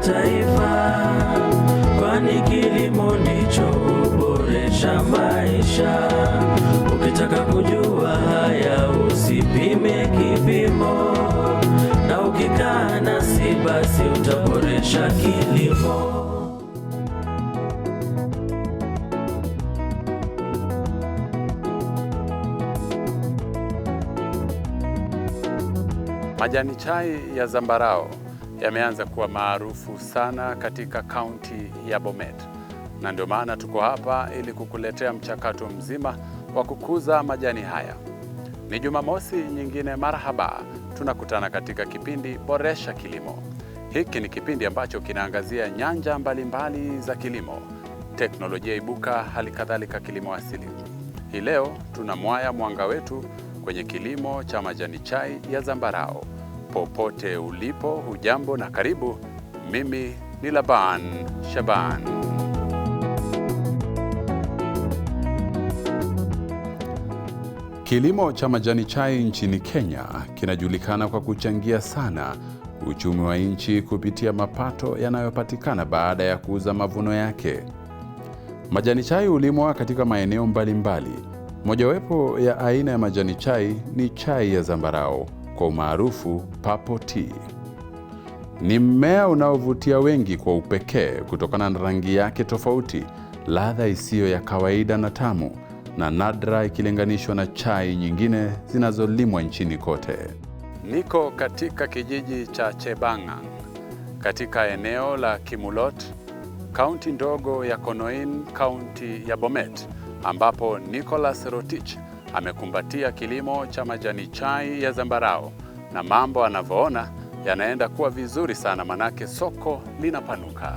taifa, kwani kilimo ndicho huboresha maisha. Ukitaka kujua haya usipime kipimo, na ukikaa nasi basi utaboresha kilimo. Majani chai ya zambarau yameanza kuwa maarufu sana katika kaunti ya Bomet, na ndio maana tuko hapa ili kukuletea mchakato mzima wa kukuza majani haya. Ni Jumamosi nyingine marhaba, tunakutana katika kipindi Boresha Kilimo. Hiki ni kipindi ambacho kinaangazia nyanja mbalimbali za kilimo, teknolojia ibuka, hali kadhalika kilimo asili. Hii leo tunamwaya mwanga wetu kwenye kilimo cha majani chai ya zambarau. Popote ulipo, hujambo na karibu. Mimi ni Laban Shaban. Kilimo cha majani chai nchini Kenya kinajulikana kwa kuchangia sana uchumi wa nchi kupitia mapato yanayopatikana baada ya kuuza mavuno yake. Majani chai hulimwa katika maeneo mbalimbali. Mojawapo ya aina ya majani chai ni chai ya zambarau, kwa umaarufu purple tea. Ni mmea unaovutia wengi kwa upekee kutokana na rangi yake tofauti, ladha isiyo ya kawaida na tamu, na nadra ikilinganishwa na chai nyingine zinazolimwa nchini kote. Niko katika kijiji cha Chebangang, katika eneo la Kimulot, kaunti ndogo ya Konoin, kaunti ya Bomet, ambapo Nicholas Rotich amekumbatia kilimo cha majani chai ya zambarau, na mambo anavyoona yanaenda kuwa vizuri sana, manake soko linapanuka.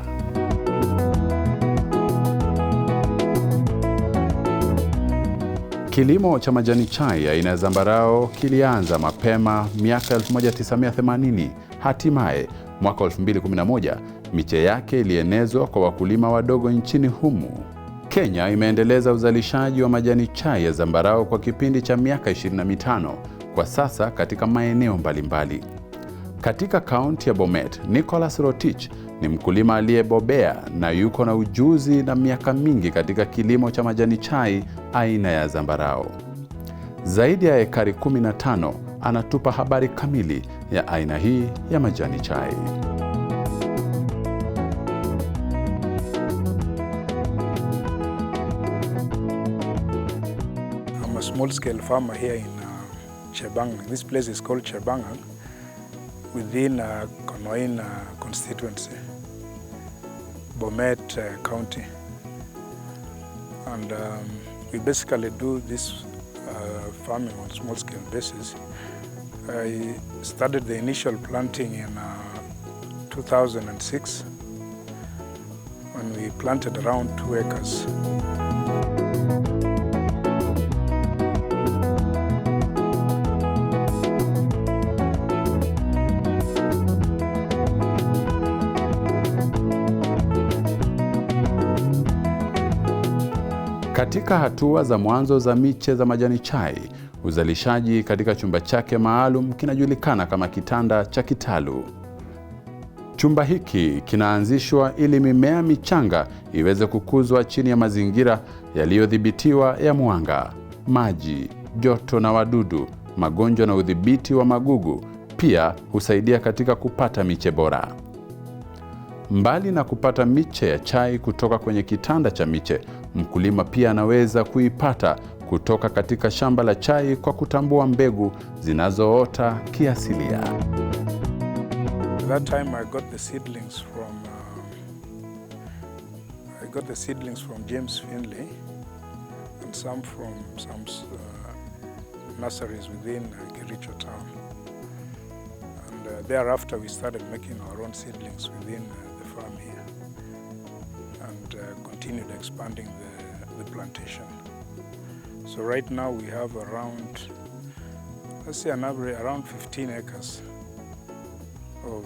Kilimo cha majani chai aina ya zambarau kilianza mapema miaka 1980. Hatimaye mwaka 2011 miche yake ilienezwa kwa wakulima wadogo nchini humu. Kenya imeendeleza uzalishaji wa majani chai ya zambarau kwa kipindi cha miaka 25 kwa sasa katika maeneo mbalimbali. Katika kaunti ya Bomet, Nicholas Rotich ni mkulima aliyebobea na yuko na ujuzi na miaka mingi katika kilimo cha majani chai aina ya zambarau. Zaidi ya ekari 15 anatupa habari kamili ya aina hii ya majani chai. I'm a small-scale farmer here in Chebangang. This place is called Chebangang, within Konoin constituency, Bomet County. And we basically do this farming on small-scale basis. I started the initial planting in 2006 when we planted around 2 acres. Katika hatua za mwanzo za miche za majani chai, uzalishaji katika chumba chake maalum kinajulikana kama kitanda cha kitalu. Chumba hiki kinaanzishwa ili mimea michanga iweze kukuzwa chini ya mazingira yaliyodhibitiwa ya mwanga, maji, joto na wadudu, magonjwa na udhibiti wa magugu. Pia husaidia katika kupata miche bora. Mbali na kupata miche ya chai kutoka kwenye kitanda cha miche, mkulima pia anaweza kuipata kutoka katika shamba la chai kwa kutambua mbegu zinazoota kiasilia. That time I got the seedlings from James Finley and some from some nurseries within Kericho town. And thereafter we started making our own seedlings within the farm here and continued expanding the plantation. So right now we have around, let's say an average around 15 acres of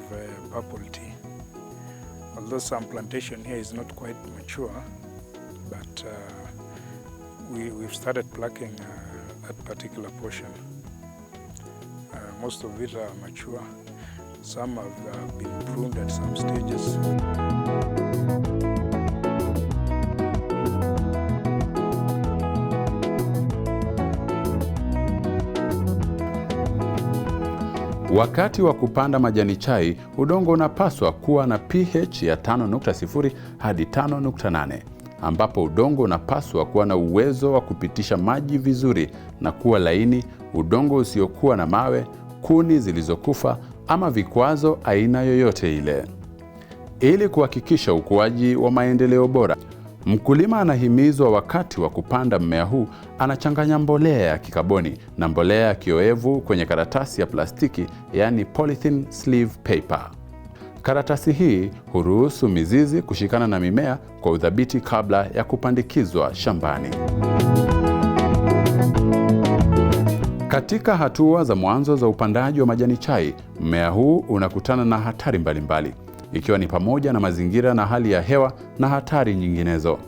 purple tea. Although some plantation here is not quite mature, but we've started plucking that particular portion. Most of it are mature. Some have been pruned at some stages. Wakati wa kupanda majani chai, udongo unapaswa kuwa na pH ya 5.0 hadi 5.8, ambapo udongo unapaswa kuwa na uwezo wa kupitisha maji vizuri na kuwa laini, udongo usiokuwa na mawe, kuni zilizokufa ama vikwazo aina yoyote ile. Ili kuhakikisha ukuaji wa maendeleo bora, mkulima anahimizwa wakati wa kupanda mmea huu anachanganya mbolea ya kikaboni na mbolea ya kioevu kwenye karatasi ya plastiki, yani polythene sleeve paper. Karatasi hii huruhusu mizizi kushikana na mimea kwa udhabiti kabla ya kupandikizwa shambani. Katika hatua za mwanzo za upandaji wa majani chai, mmea huu unakutana na hatari mbalimbali, ikiwa ni pamoja na mazingira na hali ya hewa na hatari nyinginezo.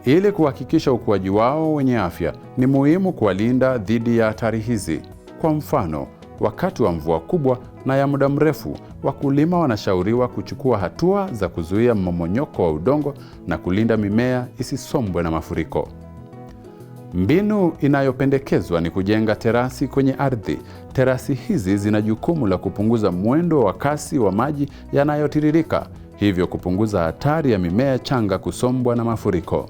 Ili kuhakikisha ukuaji wao wenye afya, ni muhimu kuwalinda dhidi ya hatari hizi. Kwa mfano, wakati wa mvua kubwa na ya muda mrefu, wakulima wanashauriwa kuchukua hatua za kuzuia mmomonyoko wa udongo na kulinda mimea isisombwe na mafuriko. Mbinu inayopendekezwa ni kujenga terasi kwenye ardhi. Terasi hizi zina jukumu la kupunguza mwendo wa kasi wa maji yanayotiririka, hivyo kupunguza hatari ya mimea changa kusombwa na mafuriko.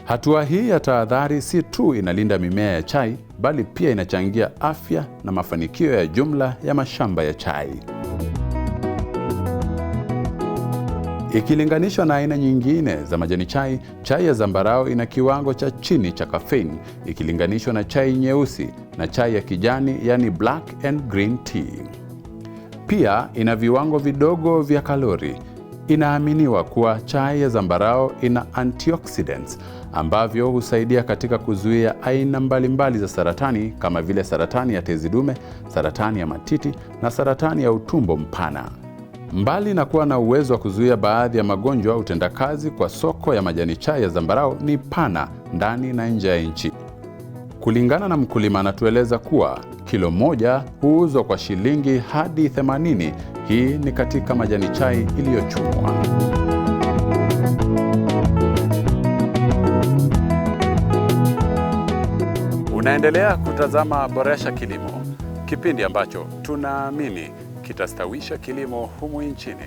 Hatua hii ya tahadhari si tu inalinda mimea ya chai, bali pia inachangia afya na mafanikio ya jumla ya mashamba ya chai. Ikilinganishwa na aina nyingine za majani chai, chai ya zambarau ina kiwango cha chini cha caffeine ikilinganishwa na chai nyeusi na chai ya kijani, yani black and green tea. Pia ina viwango vidogo vya kalori. Inaaminiwa kuwa chai ya zambarau ina antioxidants ambavyo husaidia katika kuzuia aina mbalimbali za saratani kama vile saratani ya tezi dume, saratani ya matiti na saratani ya utumbo mpana. Mbali na kuwa na uwezo wa kuzuia baadhi ya magonjwa, utendakazi kwa soko ya majani chai ya zambarau ni pana ndani na nje ya nchi. Kulingana na mkulima, anatueleza kuwa kilo moja huuzwa kwa shilingi hadi 80. Hii ni katika majani chai iliyochumwa. Unaendelea kutazama Boresha Kilimo, kipindi ambacho tunaamini kitastawisha kilimo humu nchini.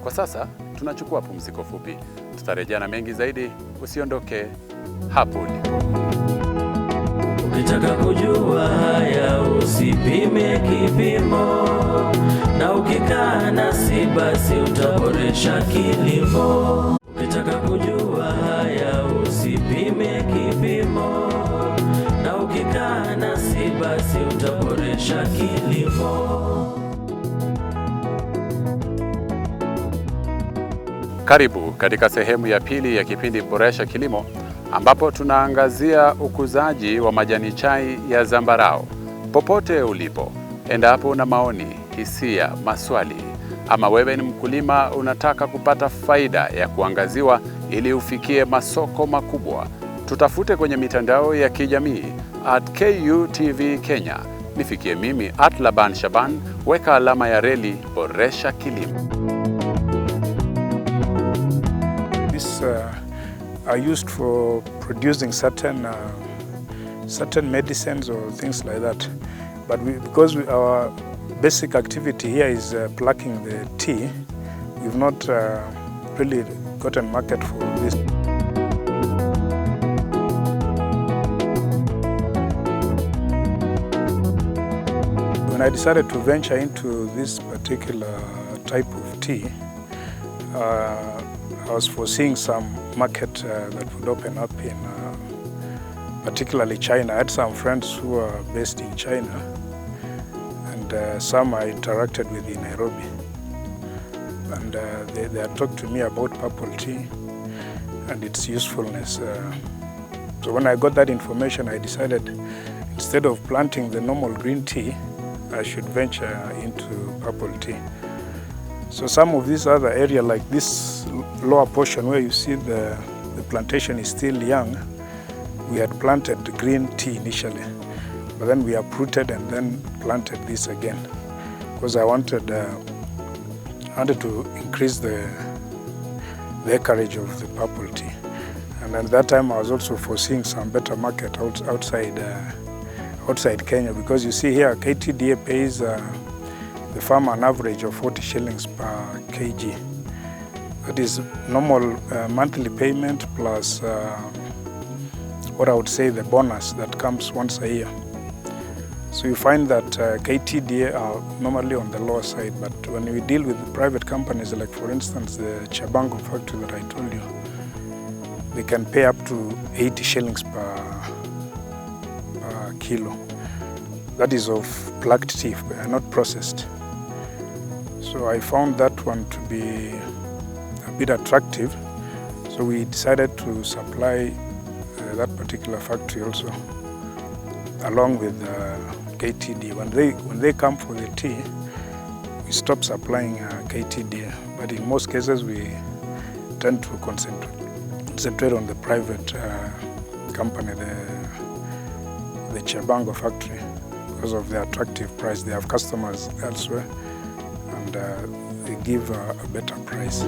Kwa sasa tunachukua pumziko fupi. Tutarejea na mengi zaidi, usiondoke hapo ulipo. Ukitaka kujua haya usipime kipimo, na ukikaa nasi basi utaboresha kilimo. Ukitaka kujua haya usipime kipimo, na ukikaa nasi basi utaboresha kilimo. Karibu katika sehemu ya pili ya kipindi Boresha Kilimo, ambapo tunaangazia ukuzaji wa majani chai ya zambarau. Popote ulipo, endapo una maoni, hisia, maswali, ama wewe ni mkulima unataka kupata faida ya kuangaziwa ili ufikie masoko makubwa, tutafute kwenye mitandao ya kijamii @KUTV Kenya. Nifikie mimi @Laban Shaban, weka alama ya reli Boresha Kilimo. Are used for producing certain medicines or things like that. But because our basic activity here is plucking the tea, we've not really gotten market for this. When I decided to venture into this particular type of tea, I was foreseeing some market that would open up in particularly China. I had some friends who are based in China, and some I interacted with in Nairobi. And they had talked to me about purple tea and its usefulness. So when I got that information, I decided instead of planting the normal green tea, I should venture into purple tea. So some of this other area, like this lower portion where you see the plantation is still young, we had planted green tea initially, but then we uprooted and then planted this again. because I wanted to increase the acreage of the purple tea. And at that time I was also foreseeing some better market outside Kenya, because you see here KTDA pays the farmer an average of 40 shillings per kg. That is normal monthly payment plus what I would say the bonus that comes once a year. So you find that KTDA are normally on the lower side, but when we deal with private companies, like for instance the Chabango factory that I told you, they can pay up to 80 shillings per kilo. That is of plucked tea, not processed. So I found that one to be a bit attractive. So we decided to supply that particular factory also, along with KTD. When they come for the tea, we stop supplying KTD. But in most cases, we tend to concentrate on the private company, the Chabango factory, because of the attractive price. They have customers elsewhere, and they give a better price.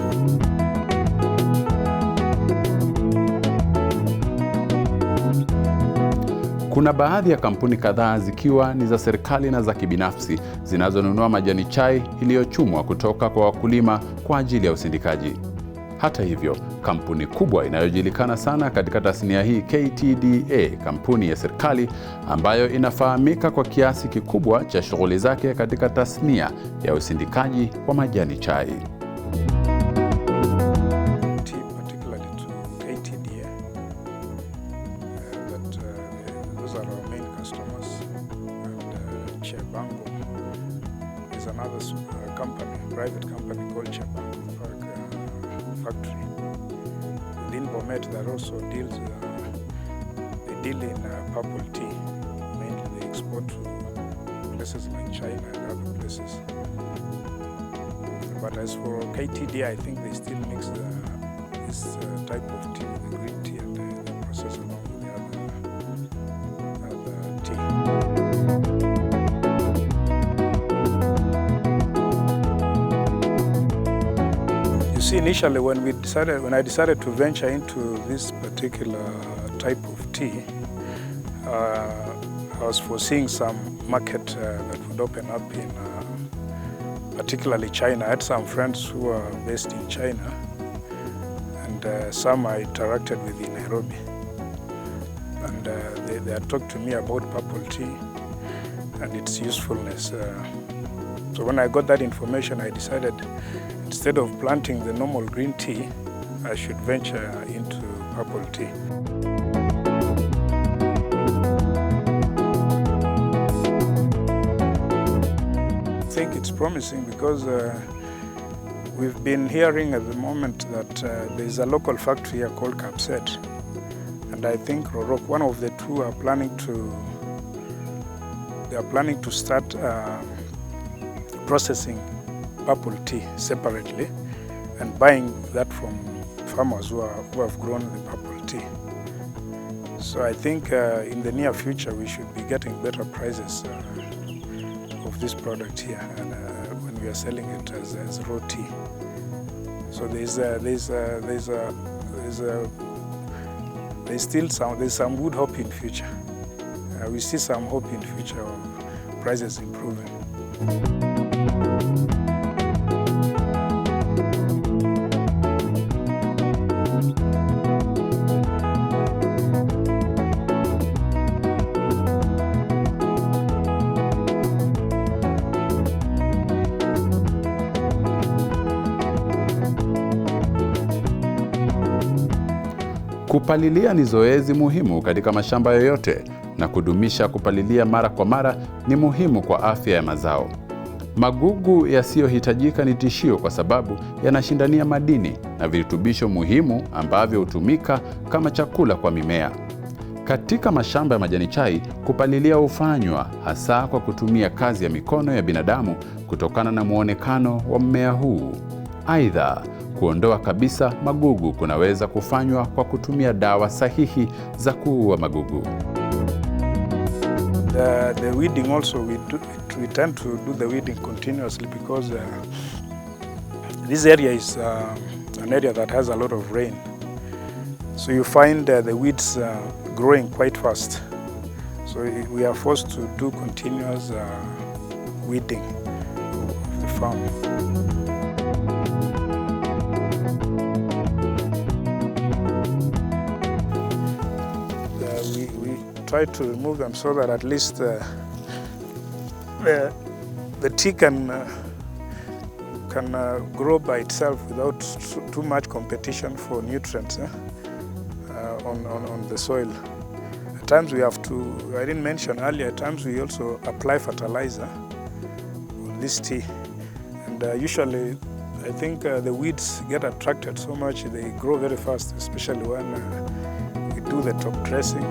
Kuna baadhi ya kampuni kadhaa zikiwa ni za serikali na za kibinafsi zinazonunua majani chai iliyochumwa kutoka kwa wakulima kwa ajili ya usindikaji. Hata hivyo, kampuni kubwa inayojulikana sana katika tasnia hii, KTDA, kampuni ya serikali ambayo inafahamika kwa kiasi kikubwa cha shughuli zake katika tasnia ya usindikaji wa majani chai. Private company called Chabango factory within Bomet that also deals they deal in purple tea. Mainly they export to places like China and other places. But as for KTD, I think they still mix this type of tea with the green tea, and they process along with the other tea. Initially, when I decided to venture into this particular type of tea, I was foreseeing some market that would open up in particularly China. I had some friends who are based in China, and some I interacted with in Nairobi. And they had talked to me about purple tea and its usefulness. So when I got that information, I decided instead of planting the normal green tea, I should venture into purple tea. I think it's promising because we've been hearing at the moment that there's a local factory here called Kapset, and I think Rorok, one of the two, are planning to start processing purple tea separately and buying that from farmers who have grown the purple tea. So I think in the near future we should be getting better prices of this product here, and when we are selling it as raw tea. So there's some good hope in future. We see some hope in future of prices improving. Kupalilia ni zoezi muhimu katika mashamba yoyote, na kudumisha kupalilia mara kwa mara ni muhimu kwa afya ya mazao. Magugu yasiyohitajika ni tishio kwa sababu yanashindania madini na virutubisho muhimu ambavyo hutumika kama chakula kwa mimea. Katika mashamba ya majani chai, kupalilia hufanywa hasa kwa kutumia kazi ya mikono ya binadamu kutokana na muonekano wa mmea huu. Aidha, kuondoa kabisa magugu kunaweza kufanywa kwa kutumia dawa sahihi za kuua magugu. The weeding also, we tend to do the weeding continuously because this area is an area that has a lot of rain. So you find the weeds growing quite fast. So we are forced to do continuous weeding of the farm. We try to remove them so that at least the tea can grow by itself without too much competition for nutrients on the soil. At times we have to, I didn't mention earlier, at times we also apply fertilizer on this tea. And usually I think the weeds get attracted so much, they grow very fast, especially when we do the top dressing.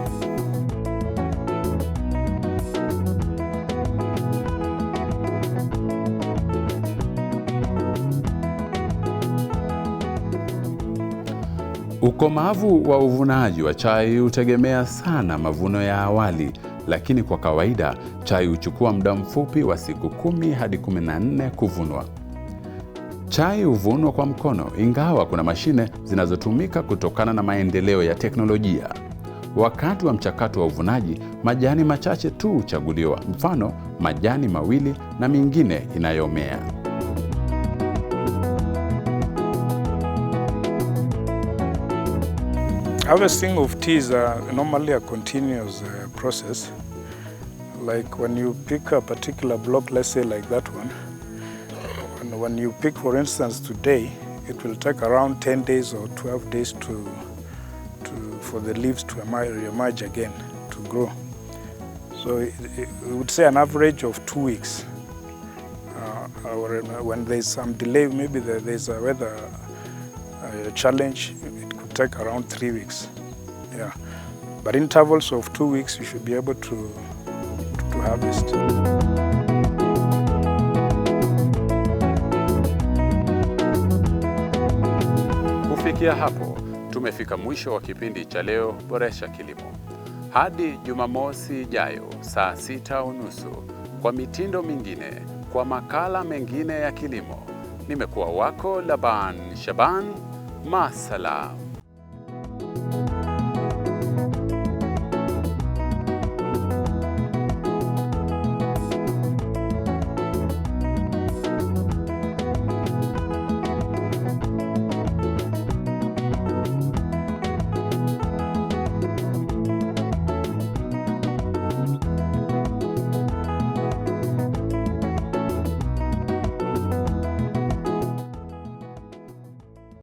Ukomavu wa uvunaji wa chai hutegemea sana mavuno ya awali, lakini kwa kawaida chai huchukua muda mfupi wa siku 10 hadi 14 kuvunwa. Chai huvunwa kwa mkono, ingawa kuna mashine zinazotumika kutokana na maendeleo ya teknolojia. Wakati wa mchakato wa uvunaji, majani machache tu huchaguliwa, mfano majani mawili na mingine inayomea. Harvesting of tea is normally a continuous process. Like when you pick a particular block, let's say like that one, and when you pick, for instance, today, it will take around 10 days or 12 days for the leaves to emerge again, to grow. So we would say an average of 2 weeks. Or when there's some delay, maybe there's a weather challenge, it could take around 3 weeks. Yeah, but intervals of 2 weeks, you should be able to harvest. Kufikia hapo, tumefika mwisho wa kipindi cha leo Boresha Kilimo. Hadi Jumamosi ijayo saa 6:30 kwa mitindo mingine, kwa makala mengine ya kilimo. Nimekuwa wako Laban Shaban. Masalam.